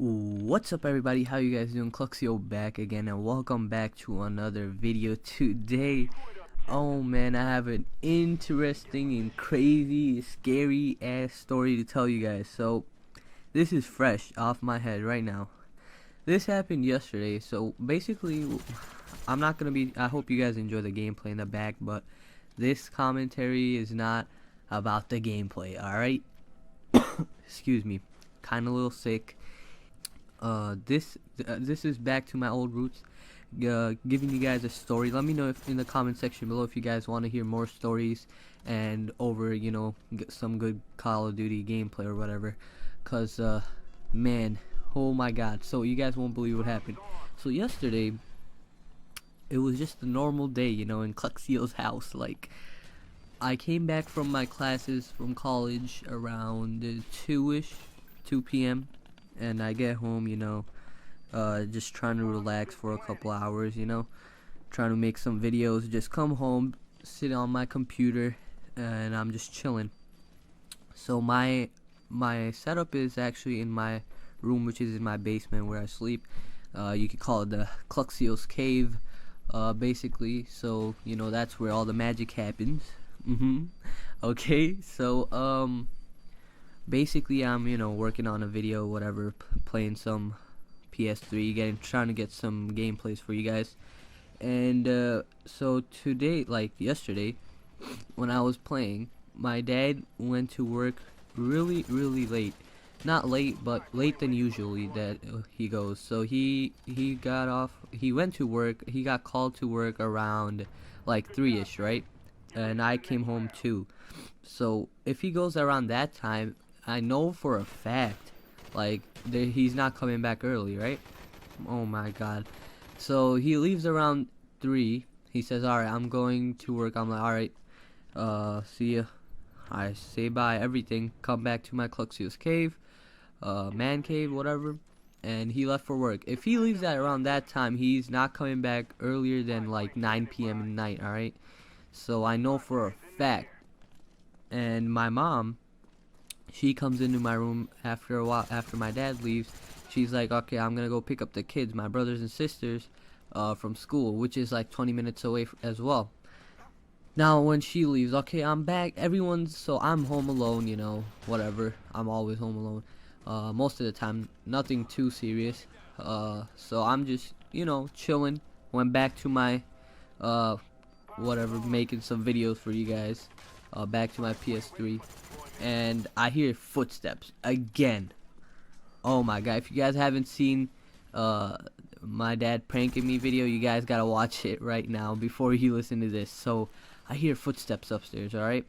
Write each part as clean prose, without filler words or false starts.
What's up, everybody? How you guys doing? Cluxio back again, and welcome back to another video. Today, oh man, I have an interesting and crazy, scary ass story to tell you guys. So this is fresh off my head right now. This happened yesterday. So basically, I'm not gonna be, I hope you guys enjoy the gameplay in the back, but this commentary is not about the gameplay. Alright? Excuse me, kinda a little sick. This is back to my old roots, giving you guys a story. Let me know if in the comment section below if you guys want to hear more stories and over, get some good Call of Duty gameplay or whatever. Cause man, oh my god, so you guys won't believe what happened. So yesterday, it was just a normal day, in Cluxio's house. Like, I came back from my classes from college around 2 p.m. and I get home, just trying to relax for a couple hours, trying to make some videos. Just come home, sit on my computer, and I'm just chilling. So my setup is actually in my room, which is in my basement where I sleep. You could call it the Cluxio's cave, basically. So that's where all the magic happens. Okay, so basically I'm working on a video, whatever, playing some PS3, trying to get some gameplays for you guys. And so today, like yesterday, when I was playing, my dad went to work really late. Not late, but late than usually that he goes. So he went to work, he got called to work around like 3ish, right? And I came home too. So if he goes around that time, I know for a fact, like, he's not coming back early, right? Oh my god. So he leaves around 3. He says, alright, I'm going to work. I'm like, alright, see ya. I say bye, everything. Come back to my Cluxio's cave, man cave, whatever. And he left for work. If he leaves at around that time, he's not coming back earlier than like 9 p.m. at night, alright? So I know for a fact. And my mom, she comes into my room after a while, after my dad leaves. She's like, okay, I'm gonna go pick up the kids, my brothers and sisters, from school, which is like 20 minutes away as well. Now when she leaves, okay, I'm back, so I'm home alone, whatever, I'm always home alone, most of the time, nothing too serious, so I'm just, chilling. Went back to my, whatever, making some videos for you guys, back to my PS3. And I hear footsteps again. Oh my god, if you guys haven't seen my dad pranking me video, you guys gotta watch it right now before you listen to this. So I hear footsteps upstairs, alright?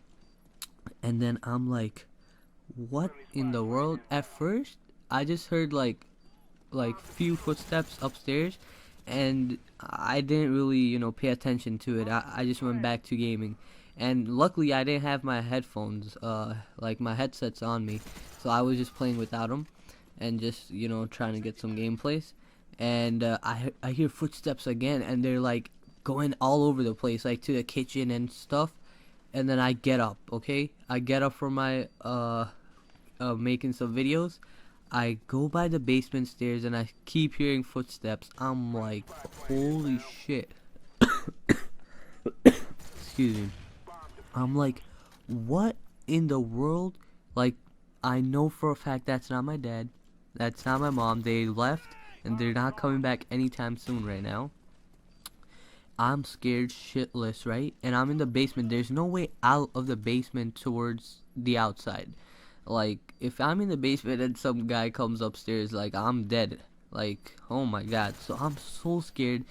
And then I'm like, what in the world? At first I just heard like few footsteps upstairs, and I didn't really pay attention to it. I just went back to gaming. And luckily I didn't have my headphones, like my headsets on me, so I was just playing without them and just trying to get some gameplays. And I hear footsteps again, and they're like going all over the place, like to the kitchen and stuff. And then I get up, okay? I get up from my making some videos. I go by the basement stairs and I keep hearing footsteps. I'm like, holy shit. Excuse me. I'm like, what in the world? Like, I know for a fact that's not my dad, that's not my mom. They left and they're not coming back anytime soon right now. I'm scared shitless, right? And I'm in the basement. There's no way out of the basement towards the outside. Like, if I'm in the basement and some guy comes upstairs, like, I'm dead. Like, oh my god. So I'm so scared.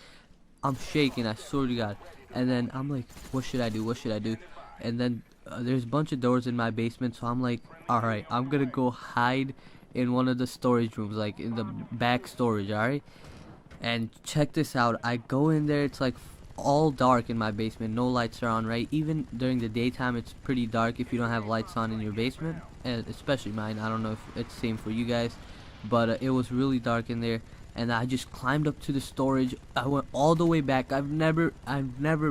I'm shaking, I swear to god. And then I'm like, what should I do? What should I do? And then there's a bunch of doors in my basement, so I'm like, alright, I'm gonna go hide in one of the storage rooms, like in the back storage, alright? And check this out, I go in there, it's like all dark in my basement, no lights are on, right? Even during the daytime, it's pretty dark if you don't have lights on in your basement, and especially mine. I don't know if it's the same for you guys, but it was really dark in there. And I just climbed up to the storage. I went all the way back. I've never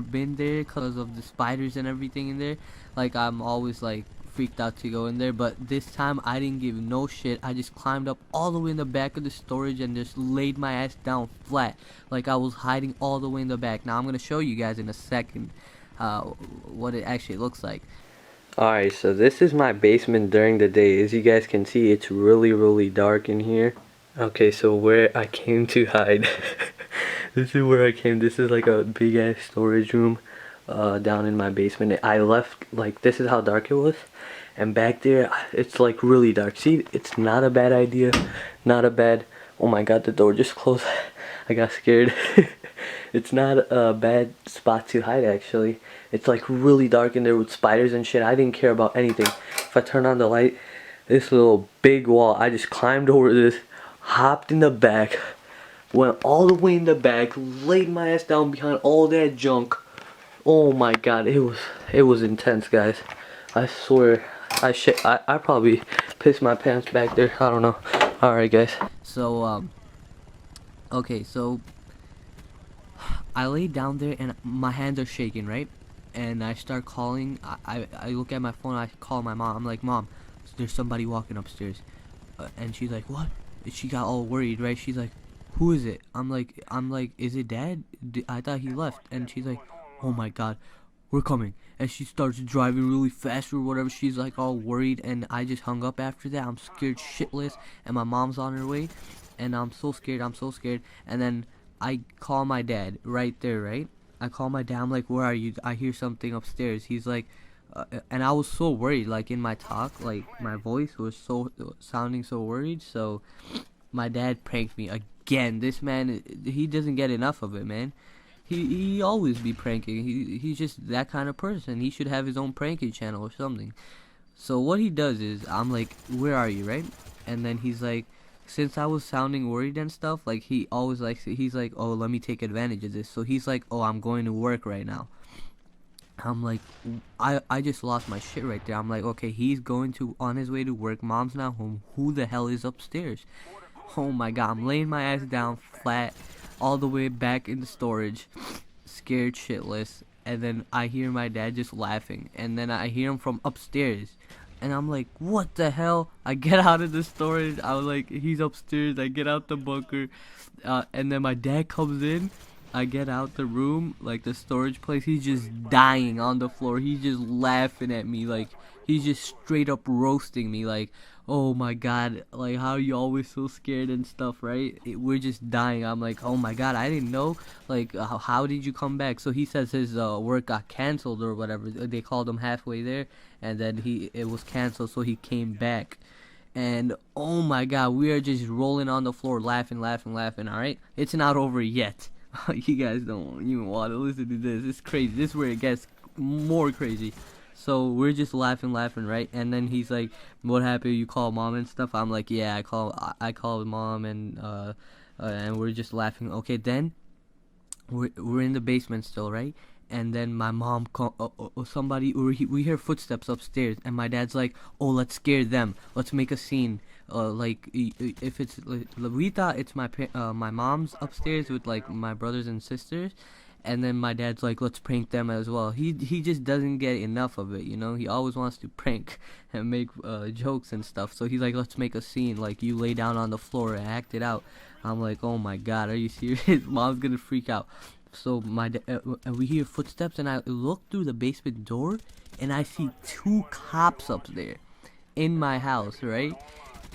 been there because of the spiders and everything in there. Like, I'm always like freaked out to go in there, but this time I didn't give no shit. I just climbed up all the way in the back of the storage and just laid my ass down flat, like I was hiding all the way in the back. Now I'm gonna show you guys in a second what it actually looks like. Alright, so this is my basement during the day. As you guys can see, it's really dark in here. Okay, so where I came to hide. This is where I came. This is like a big ass storage room down in my basement. I left, like, this is how dark it was. And back there, it's like really dark. See, it's not a bad idea. Not a bad... Oh my god, the door just closed. I got scared. It's not a bad spot to hide, actually. It's like really dark in there with spiders and shit. I didn't care about anything. If I turn on the light, this little big wall, I just climbed over this, hopped in the back, went all the way in the back, laid my ass down behind all that junk. Oh my god, it was intense, guys. I swear, I probably pissed my pants back there. I don't know. Alright, guys. So, okay, so I lay down there and my hands are shaking, right? And I start calling. I look at my phone. I call my mom. I'm like, Mom, there's somebody walking upstairs. And she's like, what? She got all worried, right? She's like, who is it? I'm like, is it Dad? I thought he left. And she's like, oh my god, we're coming. And she starts driving really fast or whatever. She's like all worried, and I just hung up after that. I'm scared shitless, and my mom's on her way, and I'm so scared. And then I call my dad right there, right? I call my dad. I'm like, where are you? I hear something upstairs. He's like, and I was so worried, like in my talk, like my voice was so sounding so worried. So my dad pranked me again. This man, he doesn't get enough of it, man. He always be pranking. He's just that kind of person. He should have his own pranking channel or something. So what he does is, I'm like, where are you, right? And then he's like, since I was sounding worried and stuff, like he always likes, he's like, oh, let me take advantage of this. So he's like, oh, I'm going to work right now. I'm like, I just lost my shit right there. I'm like, okay, he's going to, on his way to work. Mom's not home. Who the hell is upstairs? Oh my god, I'm laying my ass down flat, all the way back in the storage, scared shitless. And then I hear my dad just laughing, and then I hear him from upstairs, and I'm like, what the hell? I get out of the storage. I was like, he's upstairs. I get out the bunker, and then my dad comes in. I get out the room, like the storage place. He's just dying on the floor. He's just laughing at me, like he's just straight up roasting me, like, oh my god, like, how are you always so scared and stuff, right? We're just dying. I'm like, oh my god, I didn't know, like, how did you come back? So he says his work got canceled or whatever. They called him halfway there, and then it was canceled, so he came back. And oh my god, we are just rolling on the floor, laughing. Alright, it's not over yet. You guys don't even want to listen to this. It's crazy. This is where it gets more crazy. So we're just laughing, right? And then he's like, what happened? You call Mom and stuff? I'm like, yeah, I called Mom, and we're just laughing. Okay, then we're in the basement still, right? And then my mom we hear footsteps upstairs, and my dad's like, oh, let's scare them. Let's make a scene. Like, if it's, we thought it's my mom's upstairs with like my brothers and sisters, and then my dad's like, let's prank them as well. He just doesn't get enough of it, you know. He always wants to prank and make jokes and stuff. So he's like, let's make a scene. Like, you lay down on the floor and act it out. I'm like, oh my god, are you serious? Mom's gonna freak out. So we hear footsteps, and I look through the basement door, and I see 2 cops up there in my house, right?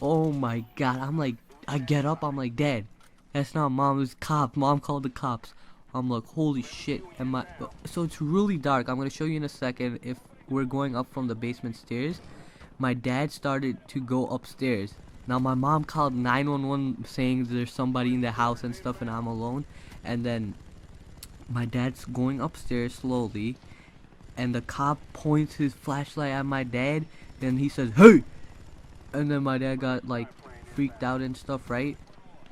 Oh my god, I'm like, I get up, I'm like, Dad, that's not Mom, it's cops. Mom called the cops. I'm like, holy shit. And so it's really dark. I'm gonna show you in a second. If we're going up from the basement stairs, my dad started to go upstairs. Now my mom called 911 saying there's somebody in the house and stuff, and I'm alone. And then my dad's going upstairs slowly, and the cop points his flashlight at my dad, and he says, hey! And then my dad got like freaked out and stuff, right?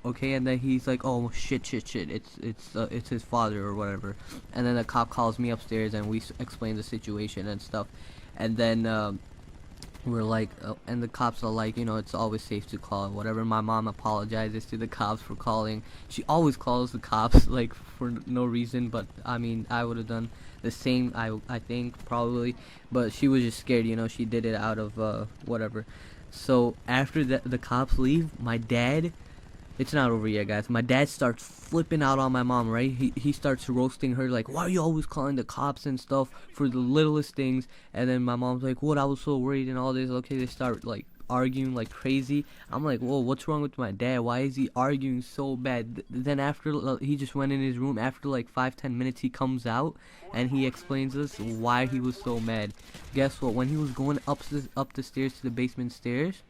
Okay, and then he's like, oh shit, it's his father or whatever. And then the cop calls me upstairs, and we explain the situation and stuff. And then we're like, and the cops are like, it's always safe to call and whatever. My mom apologizes to the cops for calling. She always calls the cops like for no reason, but I mean, I would have done the same. I think probably, but she was just scared. She did it out of whatever. So after the cops leave, my dad, it's not over yet, guys. My dad starts flipping out on my mom, right? He starts roasting her, like, why are you always calling the cops and stuff for the littlest things? And then my mom's like, what? I was so worried and all this. Okay, they start, like, arguing like crazy. I'm like, whoa, what's wrong with my dad? Why is he arguing so bad? Then after, he just went in his room. After, like, 5-10 minutes, he comes out and he explains us why he was so mad. Guess what? When he was going up the stairs to the basement stairs,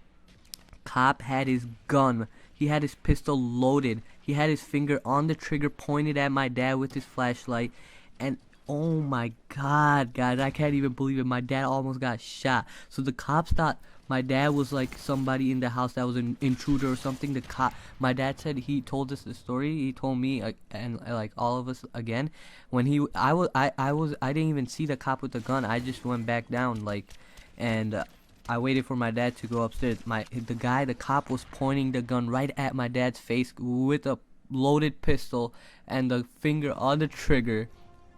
cop had his gun. He had his pistol loaded. He had his finger on the trigger pointed at my dad with his flashlight. And oh my god, guys, I can't even believe it. My dad almost got shot. So the cops thought my dad was like somebody in the house that was an intruder or something. My dad said, he told us the story. He told me and like all of us again. When I didn't even see the cop with the gun. I just went back down and I waited for my dad to go upstairs. The cop was pointing the gun right at my dad's face with a loaded pistol and the finger on the trigger,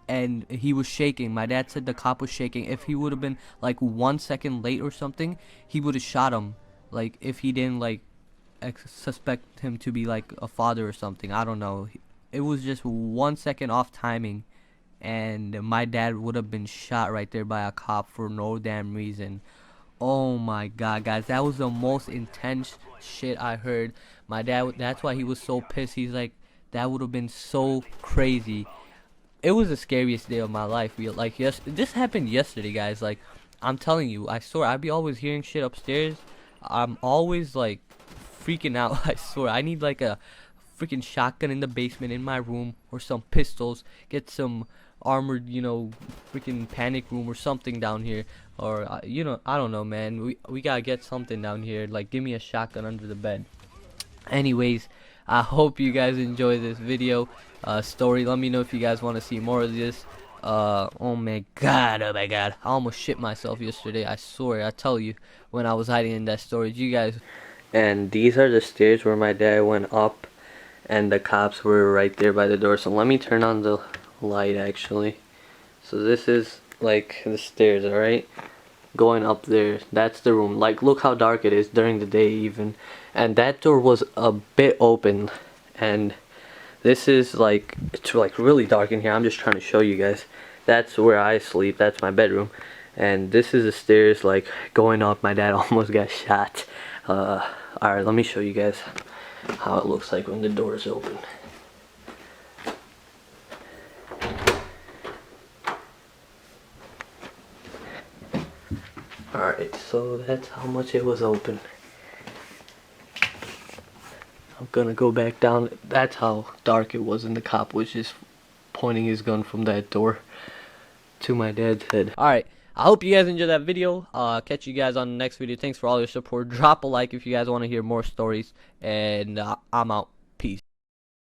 and he was shaking. My dad said the cop was shaking. If he would have been like 1 second late or something, he would have shot him. Like if he didn't like suspect him to be like a father or something. I don't know. It was just 1 second off timing, and my dad would have been shot right there by a cop for no damn reason. Oh my god, guys, that was the most intense shit I heard. My dad, that's why he was so pissed. He's like, that would have been so crazy. It was the scariest day of my life. Like, yes, this happened yesterday, guys. Like, I'm telling you, I swear, I be always hearing shit upstairs. I'm always like freaking out. I swear, I need like a freaking shotgun in the basement in my room, or some pistols. Get some armored, freaking panic room or something down here, or I don't know, man. We gotta get something down here. Like, give me a shotgun under the bed. Anyways, I hope you guys enjoy this video story. Let me know if you guys want to see more of this. Oh my god, I almost shit myself yesterday. I swear, I tell you, when I was hiding in that storage. You guys, and these are the stairs where my dad went up, and the cops were right there by the door. So let me turn on the light actually. So this is like the stairs, alright? Going up there, that's the room. Like, look how dark it is during the day even. And that door was a bit open, and this is like, it's like really dark in here. I'm just trying to show you guys. That's where I sleep. That's my bedroom. And this is the stairs, like, going up. My dad almost got shot. Alright, let me show you guys how it looks like when the door is open. Alright, so that's how much it was open. I'm gonna go back down. That's how dark it was, and the cop was just pointing his gun from that door to my dad's head. Alright, I hope you guys enjoyed that video. Catch you guys on the next video. Thanks for all your support. Drop a like if you guys want to hear more stories, and I'm out. Peace.